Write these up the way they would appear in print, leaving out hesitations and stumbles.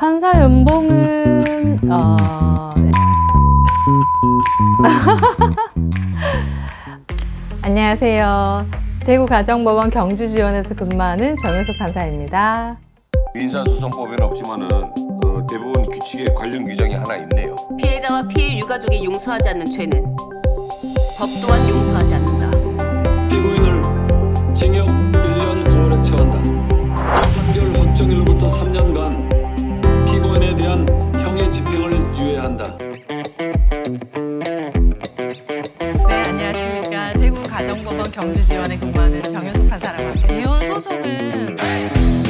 판사 연봉은 안녕하세요. 대구가정법원 경주지원에서 근무하는 정현숙 판사입니다. 민사소송법에는 없지만은 대부분 규칙에 관련 규정이 하나 있네요. 피해자와 피해 유가족이 용서하지 않는 죄는 법 또한 용서하지 않는다. 피고인을 징역 1년 9월에 처한다. 이 판결 확정일로부터 3년간 피고인에 대한 형의 집행을 유예한다. 네, 안녕하십니까. 대구가정법원 경주지원에 근무하는 정현숙 판사라고 합니다. 이혼 소송은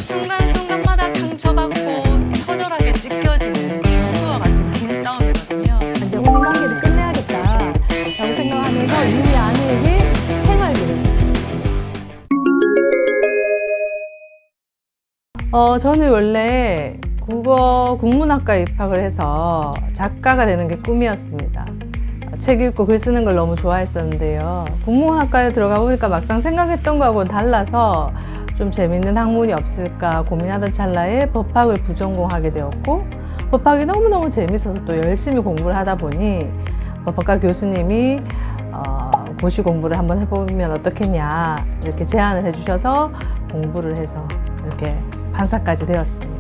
순간순간마다 상처받고 처절하게 찢겨지는 전투와 같은 긴 싸움이거든요. 이제 혼인 관계를 끝내야겠다 라고 생각하면서 이미 아내에게 생활비를 저는 원래 국문학과에 입학을 해서 작가가 되는 게 꿈이었습니다. 책 읽고 글 쓰는 걸 너무 좋아했었는데요. 국문학과에 들어가 보니까 막상 생각했던 거하고는 달라서 좀 재밌는 학문이 없을까 고민하던 찰나에 법학을 부전공하게 되었고, 법학이 너무너무 재밌어서 또 열심히 공부를 하다 보니 법학과 교수님이 고시 공부를 한번 해보면 어떻겠냐 이렇게 제안을 해주셔서 공부를 해서 이렇게 판사까지 되었습니다.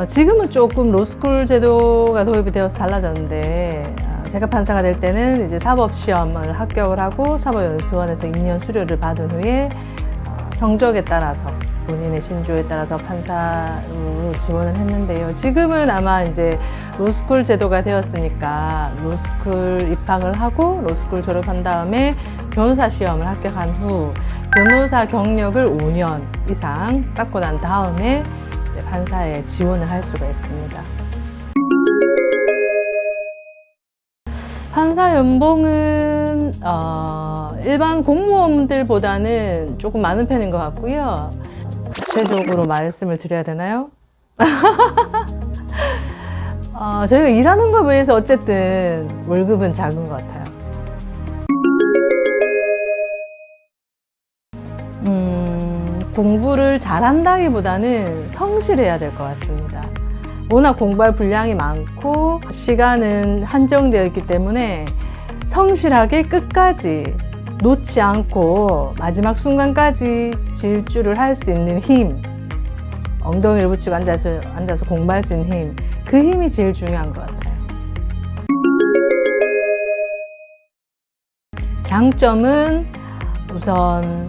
지금은 조금 로스쿨 제도가 도입이 되어서 달라졌는데, 제가 판사가 될 때는 이제 사법시험을 합격을 하고 사법연수원에서 2년 수료를 받은 후에 성적에 따라서 본인의 신조에 따라서 판사로 지원을 했는데요. 지금은 아마 이제 로스쿨 제도가 되었으니까 로스쿨 입학을 하고 로스쿨 졸업한 다음에 변호사 시험을 합격한 후 변호사 경력을 5년 이상 쌓고 난 다음에 판사에 지원을 할 수가 있습니다. 판사 연봉은 일반 공무원들보다는 조금 많은 편인 것 같고요. 구체적으로 말씀을 드려야 되나요? 저희가 일하는 것에 비해서 어쨌든 월급은 작은 것 같아요. 공부를 잘한다기보다는 성실해야 될 것 같습니다. 워낙 공부할 분량이 많고 시간은 한정되어 있기 때문에 성실하게 끝까지 놓지 않고 마지막 순간까지 질주를 할 수 있는 힘, 엉덩이를 붙이고 앉아서 공부할 수 있는 힘, 그 힘이 제일 중요한 것 같아요. 장점은 우선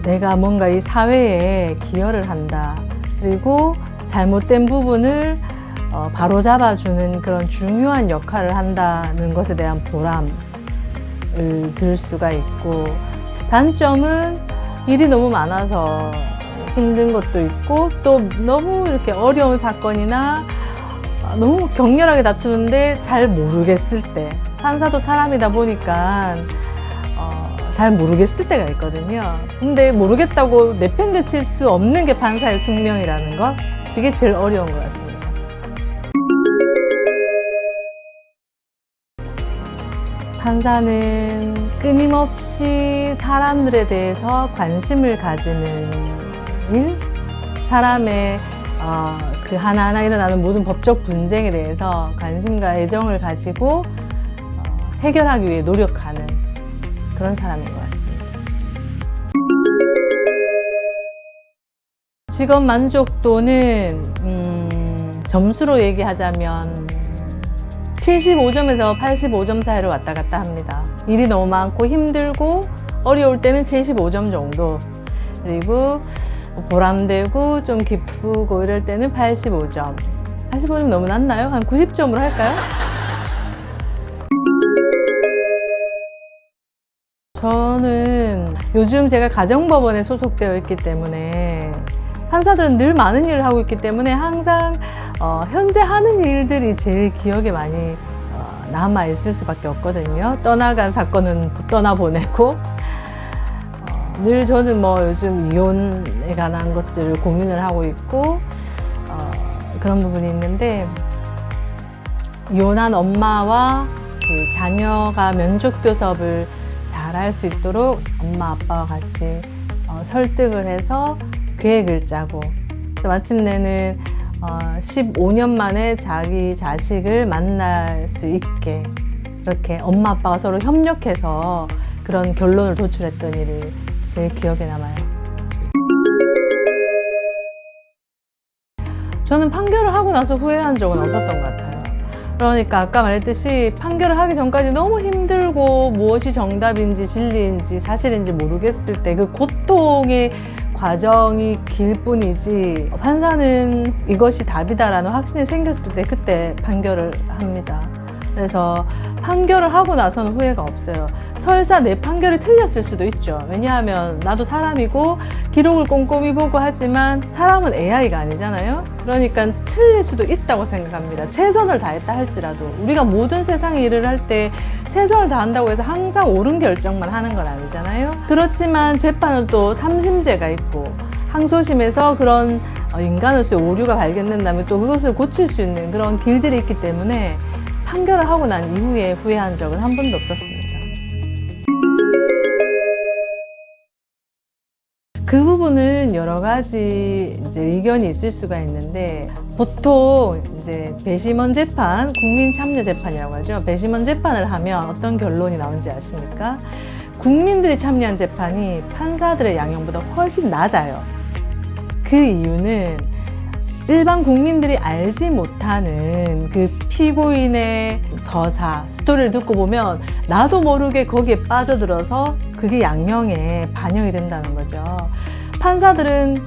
내가 뭔가 이 사회에 기여를 한다. 그리고 잘못된 부분을 바로잡아주는 그런 중요한 역할을 한다는 것에 대한 보람을 들 수가 있고, 단점은 일이 너무 많아서 힘든 것도 있고, 또 너무 이렇게 어려운 사건이나 너무 격렬하게 다투는데 잘 모르겠을 때, 판사도 사람이다 보니까 잘 모르겠을 때가 있거든요. 근데 모르겠다고 내팽개칠 수 없는 게 판사의 숙명이라는 것, 그게 제일 어려운 것 같습니다. 판사는 끊임없이 사람들에 대해서 관심을 가지는 일, 사람의 그 하나하나 일어나는 모든 법적 분쟁에 대해서 관심과 애정을 가지고 해결하기 위해 노력하는 그런 사람인 것 같습니다. 직업 만족도는 점수로 얘기하자면 75점에서 85점 사이로 왔다 갔다 합니다. 일이 너무 많고 힘들고 어려울 때는 75점 정도, 그리고 보람되고 좀 기쁘고 이럴 때는 85점. 85점 너무 낮나요? 한 90점으로 할까요? 저는 요즘 제가 가정법원에 소속되어 있기 때문에 판사들은 늘 많은 일을 하고 있기 때문에 항상 현재 하는 일들이 제일 기억에 많이 남아있을 수밖에 없거든요. 떠나간 사건은 떠나보내고, 늘 저는 뭐 요즘 이혼에 관한 것들을 고민을 하고 있고 그런 부분이 있는데, 이혼한 엄마와 그 자녀가 면접교섭을 잘 할 수 있도록 엄마 아빠와 같이 설득을 해서 계획을 짜고 마침내는 15년 만에 자기 자식을 만날 수 있게 그렇게 엄마 아빠가 서로 협력해서 그런 결론을 도출했던 일이 제 기억에 남아요. 저는 판결을 하고 나서 후회한 적은 없었던 것 같아요. 그러니까 아까 말했듯이 판결을 하기 전까지 너무 힘들고 무엇이 정답인지 진리인지 사실인지 모르겠을 때 그 고통의 과정이 길 뿐이지 판사는 이것이 답이다라는 확신이 생겼을 때 그때 판결을 합니다. 그래서 판결을 하고 나서는 후회가 없어요. 설사 내 판결이 틀렸을 수도 있죠. 왜냐하면 나도 사람이고 기록을 꼼꼼히 보고 하지만 사람은 AI가 아니잖아요. 그러니까 틀릴 수도 있다고 생각합니다. 최선을 다했다 할지라도 우리가 모든 세상의 일을 할 때 최선을 다한다고 해서 항상 옳은 결정만 하는 건 아니잖아요. 그렇지만 재판은 또 삼심제가 있고 항소심에서 그런 인간으로서의 오류가 발견된다면 또 그것을 고칠 수 있는 그런 길들이 있기 때문에 판결을 하고 난 이후에 후회한 적은 한 번도 없었습니다. 그 부분은 여러 가지 이제 의견이 있을 수가 있는데 보통 이제 배심원 재판, 국민참여 재판이라고 하죠. 배심원 재판을 하면 어떤 결론이 나오는지 아십니까? 국민들이 참여한 재판이 판사들의 양형보다 훨씬 낮아요. 그 이유는 일반 국민들이 알지 못하는 그 피고인의 서사, 스토리를 듣고 보면 나도 모르게 거기에 빠져들어서 그게 양형에 반영이 된다는 거죠. 판사들은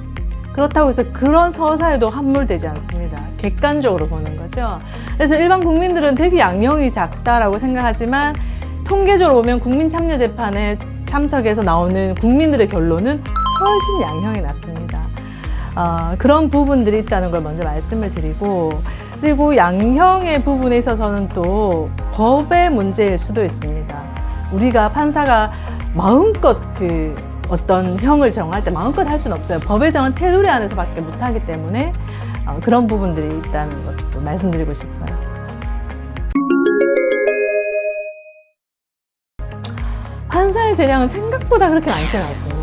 그렇다고 해서 그런 서사에도 함몰되지 않습니다. 객관적으로 보는 거죠. 그래서 일반 국민들은 되게 양형이 작다라고 생각하지만 통계적으로 보면 국민참여재판에 참석해서 나오는 국민들의 결론은 훨씬 양형이 낮습니다. 그런 부분들이 있다는 걸 먼저 말씀을 드리고 그리고 양형의 부분에 있어서는 또 법의 문제일 수도 있습니다. 우리가 판사가 마음껏 그 어떤 형을 정할 때 마음껏 할 수는 없어요. 법에 정한 테두리 안에서밖에 못하기 때문에 그런 부분들이 있다는 것도 말씀드리고 싶어요. 판사의 재량은 생각보다 그렇게 많지는 않습니다.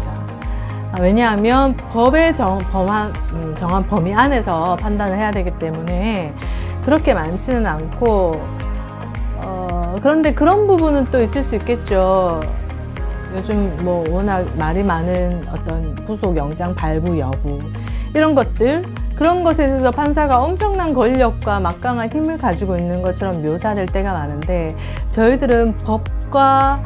왜냐하면 법에 정한 범위 안에서 판단을 해야 되기 때문에 그렇게 많지는 않고 그런데 그런 부분은 또 있을 수 있겠죠. 요즘 뭐 워낙 말이 많은 어떤 구속 영장 발부 여부 이런 것들 그런 것에 있어서 판사가 엄청난 권력과 막강한 힘을 가지고 있는 것처럼 묘사될 때가 많은데 저희들은 법과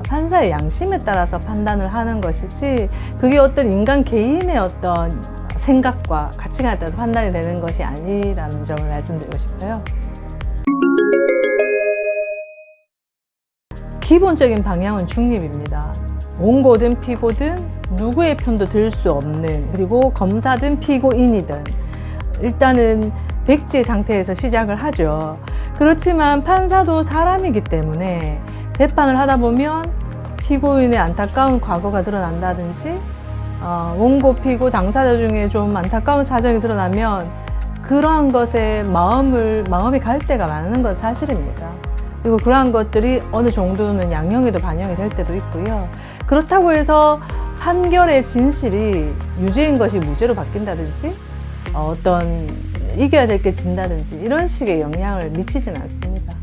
판사의 양심에 따라서 판단을 하는 것이지 그게 어떤 인간 개인의 어떤 생각과 가치관에 따라서 판단이 되는 것이 아니라는 점을 말씀드리고 싶어요. 기본적인 방향은 중립입니다. 원고든 피고든 누구의 편도 들 수 없는 그리고 검사든 피고인이든 일단은 백지의 상태에서 시작을 하죠. 그렇지만 판사도 사람이기 때문에 재판을 하다 보면 피고인의 안타까운 과거가 드러난다든지 원고 피고 당사자 중에 좀 안타까운 사정이 드러나면 그러한 것에 마음이 갈 때가 많은 건 사실입니다. 그리고 그러한 것들이 어느 정도는 양형에도 반영이 될 때도 있고요. 그렇다고 해서 판결의 진실이 유죄인 것이 무죄로 바뀐다든지 어떤 이겨야 될 게 진다든지 이런 식의 영향을 미치지는 않습니다.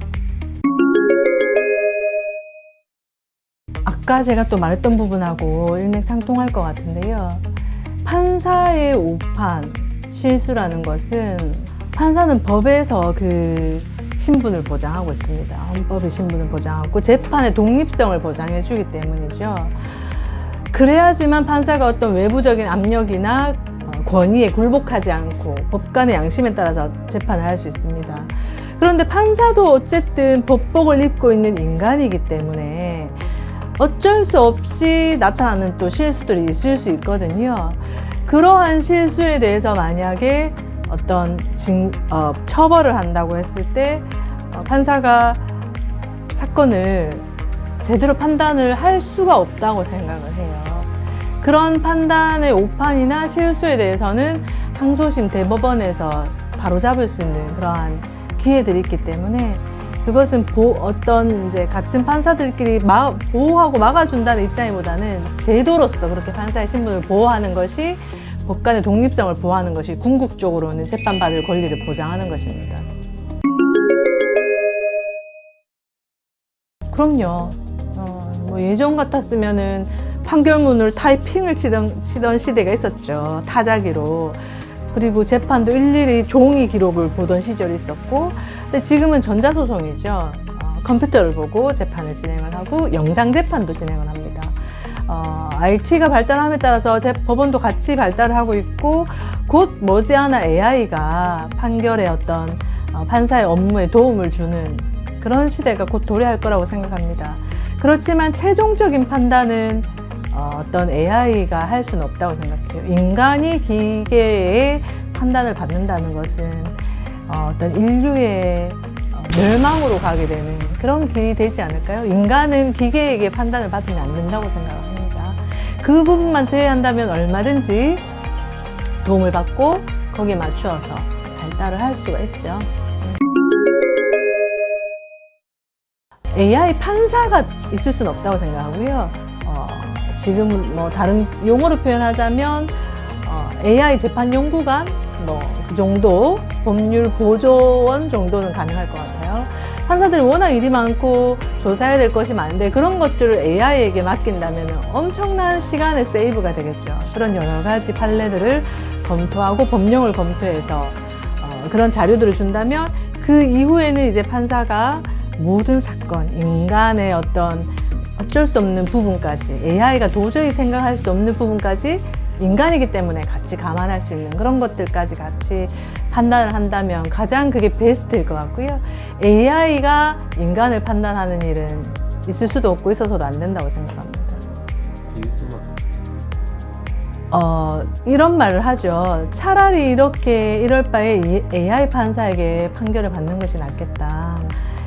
아까 제가 또 말했던 부분하고 일맥상통할 것 같은데요. 판사의 오판, 실수라는 것은 판사는 법에서 그 신분을 보장하고 있습니다. 헌법의 신분을 보장하고 재판의 독립성을 보장해 주기 때문이죠. 그래야지만 판사가 어떤 외부적인 압력이나 권위에 굴복하지 않고 법관의 양심에 따라서 재판을 할 수 있습니다. 그런데 판사도 어쨌든 법복을 입고 있는 인간이기 때문에 어쩔 수 없이 나타나는 또 실수들이 있을 수 있거든요. 그러한 실수에 대해서 만약에 어떤 처벌을 한다고 했을 때 판사가 사건을 제대로 판단을 할 수가 없다고 생각을 해요. 그런 판단의 오판이나 실수에 대해서는 항소심 대법원에서 바로잡을 수 있는 그러한 기회들이 있기 때문에 그것은 어떤 이제 같은 판사들끼리 보호하고 막아준다는 입장보다는 제도로서 그렇게 판사의 신분을 보호하는 것이 법관의 독립성을 보호하는 것이 궁극적으로는 재판받을 권리를 보장하는 것입니다. 그럼요. 뭐 예전 같았으면은 판결문을 타이핑을 치던 시대가 있었죠. 타자기로. 그리고 재판도 일일이 종이 기록을 보던 시절이 있었고, 근데 지금은 전자소송이죠. 컴퓨터를 보고 재판을 진행을 하고 영상 재판도 진행을 합니다. IT가 발달함에 따라서 법원도 같이 발달을 하고 있고, 곧 머지않아 AI가 판결의 어떤 판사의 업무에 도움을 주는 그런 시대가 곧 도래할 거라고 생각합니다. 그렇지만 최종적인 판단은 어떤 AI가 할 수는 없다고 생각해요. 인간이 기계의 판단을 받는다는 것은 어떤 인류의 멸망으로 가게 되는 그런 길이 되지 않을까요? 인간은 기계에게 판단을 받으면 안 된다고 생각합니다. 그 부분만 제외한다면 얼마든지 도움을 받고 거기에 맞추어서 발달을 할 수가 있죠. AI 판사가 있을 수는 없다고 생각하고요. 지금 뭐 다른 용어로 표현하자면 AI 재판연구관 그 정도, 법률 보조원 정도는 가능할 것 같아요. 판사들이 워낙 일이 많고 조사해야 될 것이 많은데 그런 것들을 AI에게 맡긴다면 엄청난 시간의 세이브가 되겠죠. 그런 여러 가지 판례들을 검토하고 법령을 검토해서 그런 자료들을 준다면 그 이후에는 이제 판사가 모든 사건, 인간의 어떤 어쩔 수 없는 부분까지, AI가 도저히 생각할 수 없는 부분까지 인간이기 때문에 같이 감안할 수 있는 그런 것들까지 같이 판단을 한다면 가장 그게 베스트일 것 같고요. AI가 인간을 판단하는 일은 있을 수도 없고 있어서도 안 된다고 생각합니다. 이런 말을 하죠. 차라리 이럴 바에 AI 판사에게 판결을 받는 것이 낫겠다.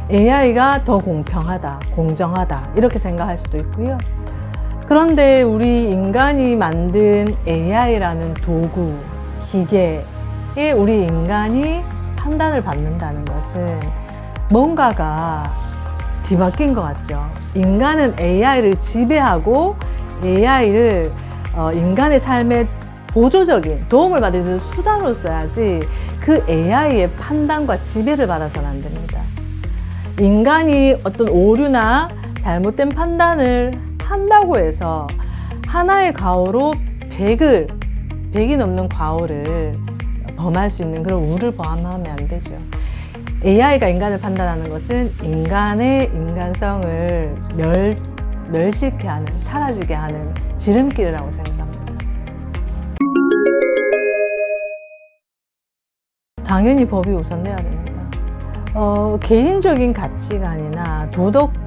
AI가 더 공평하다, 공정하다 이렇게 생각할 수도 있고요. 그런데 우리 인간이 만든 AI라는 도구, 기계에 우리 인간이 판단을 받는다는 것은 뭔가가 뒤바뀐 것 같죠. 인간은 AI를 지배하고 AI를 인간의 삶에 보조적인 도움을 받을 수 있는 수단으로 써야지 그 AI의 판단과 지배를 받아서는 안 됩니다. 인간이 어떤 오류나 잘못된 판단을 한다고 해서 하나의 과오로 100이 넘는 과오를 범할 수 있는 그런 우를 범하면 안 되죠. AI가 인간을 판단하는 것은 인간의 인간성을 멸시케 하는, 사라지게 하는 지름길이라고 생각합니다. 당연히 법이 우선돼야 됩니다. 개인적인 가치관이나 도덕은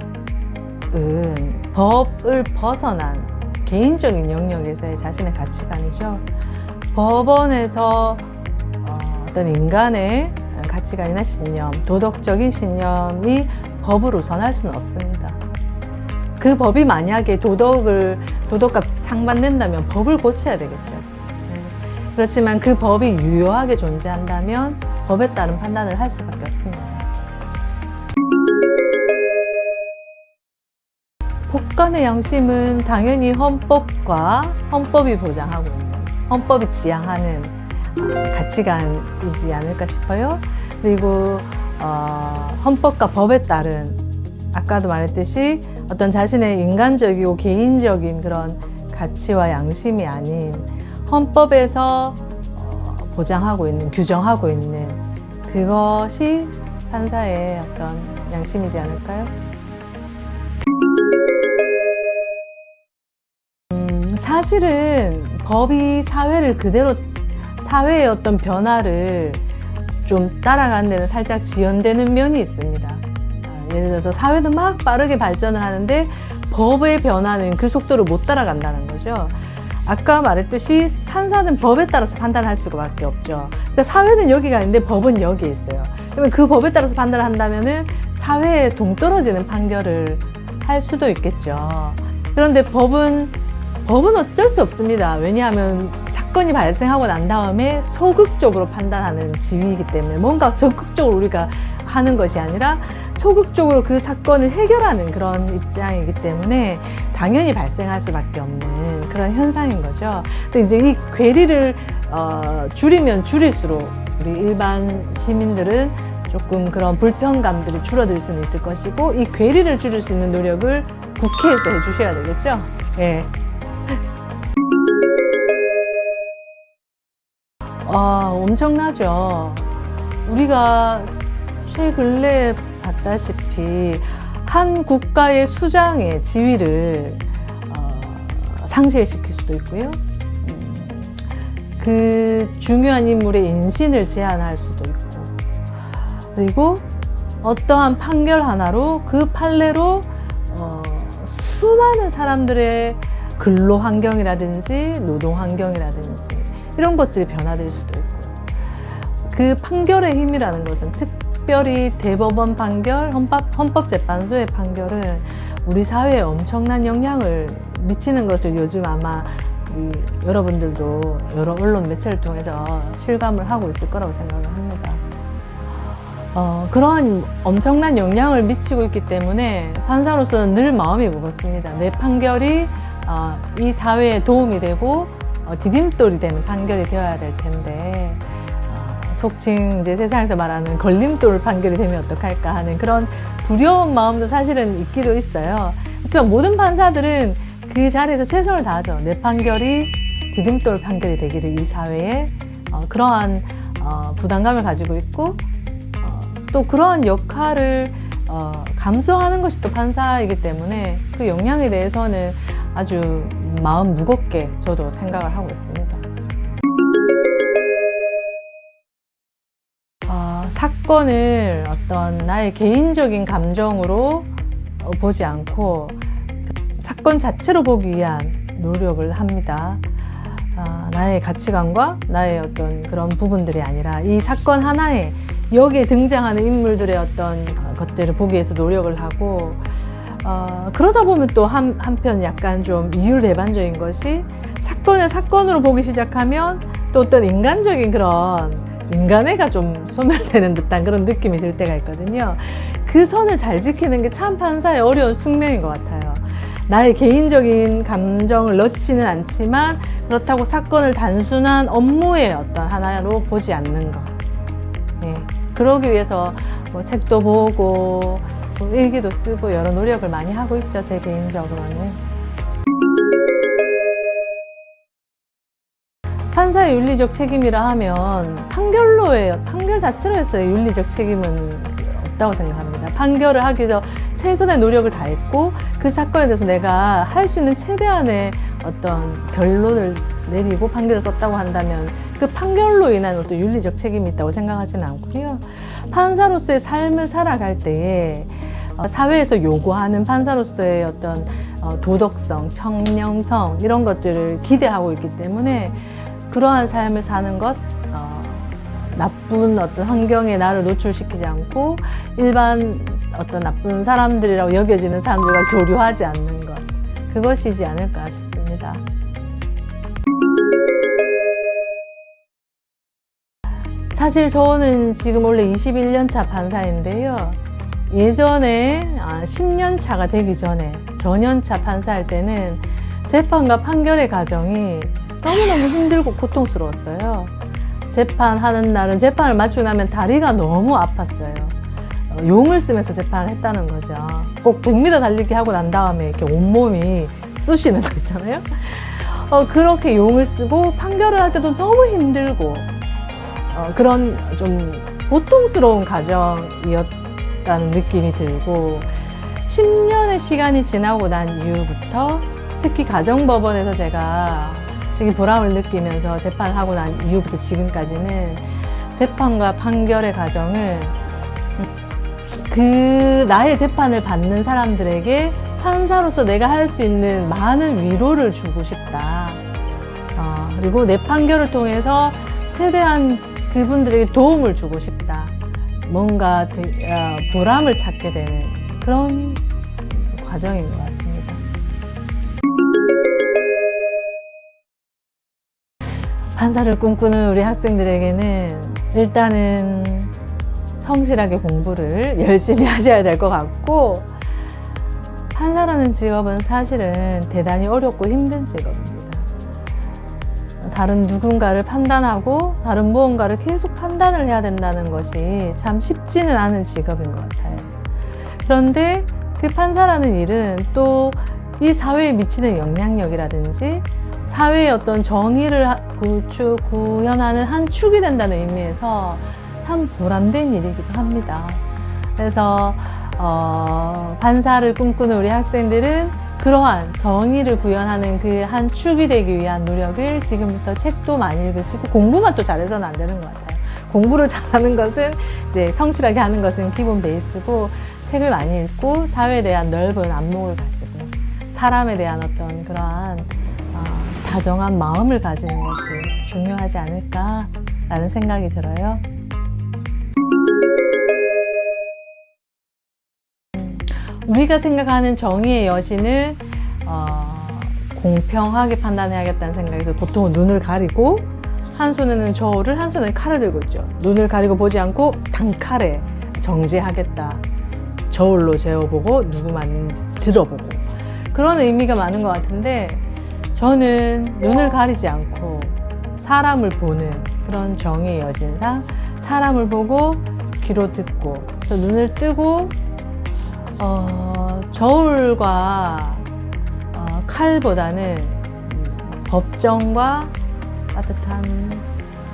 법을 벗어난 개인적인 영역에서의 자신의 가치관이죠. 법원에서 어떤 인간의 가치관이나 신념, 도덕적인 신념이 법을 우선할 수는 없습니다. 그 법이 만약에 도덕과 상반된다면 법을 고쳐야 되겠죠. 그렇지만 그 법이 유효하게 존재한다면 법에 따른 판단을 할 수밖에 없습니다. 법관의 양심은 당연히 헌법이 보장하고 있는, 헌법이 지향하는 가치관이지 않을까 싶어요. 그리고 헌법과 법에 따른, 아까도 말했듯이 어떤 자신의 인간적이고 개인적인 그런 가치와 양심이 아닌 헌법에서 보장하고 있는, 규정하고 있는 그것이 판사의 어떤 양심이지 않을까요? 사실은 법이 사회의 어떤 변화를 좀 따라가는 데는 살짝 지연되는 면이 있습니다. 예를 들어서 사회는 막 빠르게 발전을 하는데 법의 변화는 그 속도를 못 따라간다는 거죠. 아까 말했듯이 판사는 법에 따라서 판단할 수밖에 없죠. 그러니까 사회는 여기가 있는데 법은 여기에 있어요. 그러면 그 법에 따라서 판단을 한다면은 사회에 동떨어지는 판결을 할 수도 있겠죠. 그런데 법은 어쩔 수 없습니다. 왜냐하면 사건이 발생하고 난 다음에 소극적으로 판단하는 지위이기 때문에 뭔가 적극적으로 우리가 하는 것이 아니라 소극적으로 그 사건을 해결하는 그런 입장이기 때문에 당연히 발생할 수밖에 없는 그런 현상인 거죠. 근데 이제 이 괴리를 줄이면 줄일수록 우리 일반 시민들은 조금 그런 불편감들이 줄어들 수는 있을 것이고, 이 괴리를 줄일 수 있는 노력을 국회에서 해주셔야 되겠죠. 예. 엄청나죠. 우리가 최근래 봤다시피 한 국가의 수장의 지위를 상실시킬 수도 있고요. 그 중요한 인물의 인신을 제한할 수도 있고, 그리고 어떠한 판결 하나로 그 판례로 수많은 사람들의 근로 환경이라든지 노동 환경이라든지 이런 것들이 변화될 수도 있고, 그 판결의 힘이라는 것은 특별히 대법원 판결, 헌법재판소의 판결은 우리 사회에 엄청난 영향을 미치는 것을 요즘 아마 여러분들도 여러 언론 매체를 통해서 실감을 하고 있을 거라고 생각을 합니다. 그러한 엄청난 영향을 미치고 있기 때문에 판사로서는 늘 마음이 무겁습니다. 내 판결이 이 사회에 도움이 되고 디딤돌이 되는 판결이 되어야 될 텐데, 속칭 이제 세상에서 말하는 걸림돌 판결이 되면 어떡할까 하는 그런 두려운 마음도 사실은 있기도 있어요. 하지만 모든 판사들은 그 자리에서 최선을 다하죠. 내 판결이 디딤돌 판결이 되기를 이 사회에 그러한 부담감을 가지고 있고, 또 그러한 역할을 감수하는 것이 또 판사이기 때문에 그 영향에 대해서는 아주 마음 무겁게 저도 생각을 하고 있습니다. 사건을 어떤 나의 개인적인 감정으로 보지 않고 사건 자체로 보기 위한 노력을 합니다. 나의 가치관과 나의 어떤 그런 부분들이 아니라 이 사건 하나에 여기에 등장하는 인물들의 어떤 것들을 보기 위해서 노력을 하고, 그러다 보면 또 한편 약간 좀 이율배반적인 것이, 사건을 사건으로 보기 시작하면 또 어떤 인간적인 그런 인간애가 좀 소멸되는 듯한 그런 느낌이 들 때가 있거든요. 그 선을 잘 지키는 게 참 판사의 어려운 숙명인 것 같아요. 나의 개인적인 감정을 넣지는 않지만 그렇다고 사건을 단순한 업무의 어떤 하나로 보지 않는 것. 예. 그러기 위해서 뭐 책도 보고 일기도 쓰고 여러 노력을 많이 하고 있죠, 제 개인적으로는. 판사의 윤리적 책임이라 하면 판결 자체로서의 윤리적 책임은 없다고 생각합니다. 판결을 하기 위해서 최선의 노력을 다했고, 그 사건에 대해서 내가 할 수 있는 최대한의 어떤 결론을 내리고 판결을 썼다고 한다면 그 판결로 인한 어떤 윤리적 책임이 있다고 생각하지는 않고요. 판사로서의 삶을 살아갈 때에 사회에서 요구하는 판사로서의 어떤 도덕성, 청렴성 이런 것들을 기대하고 있기 때문에 그러한 삶을 사는 것, 나쁜 어떤 환경에 나를 노출시키지 않고 일반 어떤 나쁜 사람들이라고 여겨지는 사람들과 교류하지 않는 것, 그것이지 않을까 싶습니다. 사실 저는 지금 원래 21년차 판사인데요. 예전에 10년차가 되기 전에 전연차 판사할 때는 재판과 판결의 과정이 너무너무 힘들고 고통스러웠어요. 재판하는 날은 재판을 마치고 나면 다리가 너무 아팠어요. 용을 쓰면서 재판을 했다는 거죠. 꼭 100m 달리기 하고 난 다음에 이렇게 온몸이 쑤시는 거 있잖아요. 그렇게 용을 쓰고 판결을 할 때도 너무 힘들고 그런 좀 고통스러운 과정이었다는 느낌이 들고, 10년의 시간이 지나고 난 이후부터 특히 가정법원에서 제가 되게 보람을 느끼면서 재판을 하고 난 이후부터 지금까지는 재판과 판결의 과정은 그 나의 재판을 받는 사람들에게 판사로서 내가 할 수 있는 많은 위로를 주고 싶다. 그리고 내 판결을 통해서 최대한 그분들에게 도움을 주고 싶다. 뭔가 보람을 찾게 되는 그런 과정인 것 같습니다. 판사를 꿈꾸는 우리 학생들에게는 일단은 성실하게 공부를 열심히 하셔야 될 것 같고, 판사라는 직업은 사실은 대단히 어렵고 힘든 직업입니다. 다른 누군가를 판단하고 다른 무언가를 계속 판단을 해야 된다는 것이 참 쉽지는 않은 직업인 것 같아요. 그런데 그 판사라는 일은 또 이 사회에 미치는 영향력이라든지 사회의 어떤 정의를 구현하는 한 축이 된다는 의미에서 참 보람된 일이기도 합니다. 그래서 판사를 꿈꾸는 우리 학생들은 그러한 정의를 구현하는 그 한 축이 되기 위한 노력을 지금부터 책도 많이 읽으시고 공부만 또 잘해서는 안 되는 것 같아요. 공부를 잘하는 것은 이제 성실하게 하는 것은 기본 베이스고 책을 많이 읽고 사회에 대한 넓은 안목을 가지고 사람에 대한 어떤 그러한 다정한 마음을 가지는 것이 중요하지 않을까라는 생각이 들어요. 우리가 생각하는 정의의 여신은 공평하게 판단해야겠다는 생각에서 보통은 눈을 가리고 한 손에는 저울을 한 손에는 칼을 들고 있죠. 눈을 가리고 보지 않고 단칼에 정죄하겠다. 저울로 재어보고 누구 맞는지 들어보고 그런 의미가 많은 것 같은데 저는 눈을 가리지 않고 사람을 보는 그런 정의의 여신상 사람을 보고 귀로 듣고 그래서 눈을 뜨고 저울과 칼보다는 법정과 따뜻한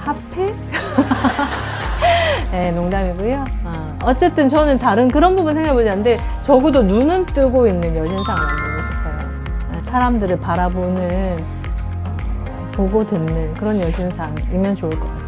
화폐? 네, 농담이고요. 어쨌든 저는 다른 그런 부분 생각해보지 않는데 적어도 눈은 뜨고 있는 여신상을 만들고 싶어요. 사람들을 바라보는 보고 듣는 그런 여신상이면 좋을 것 같아요.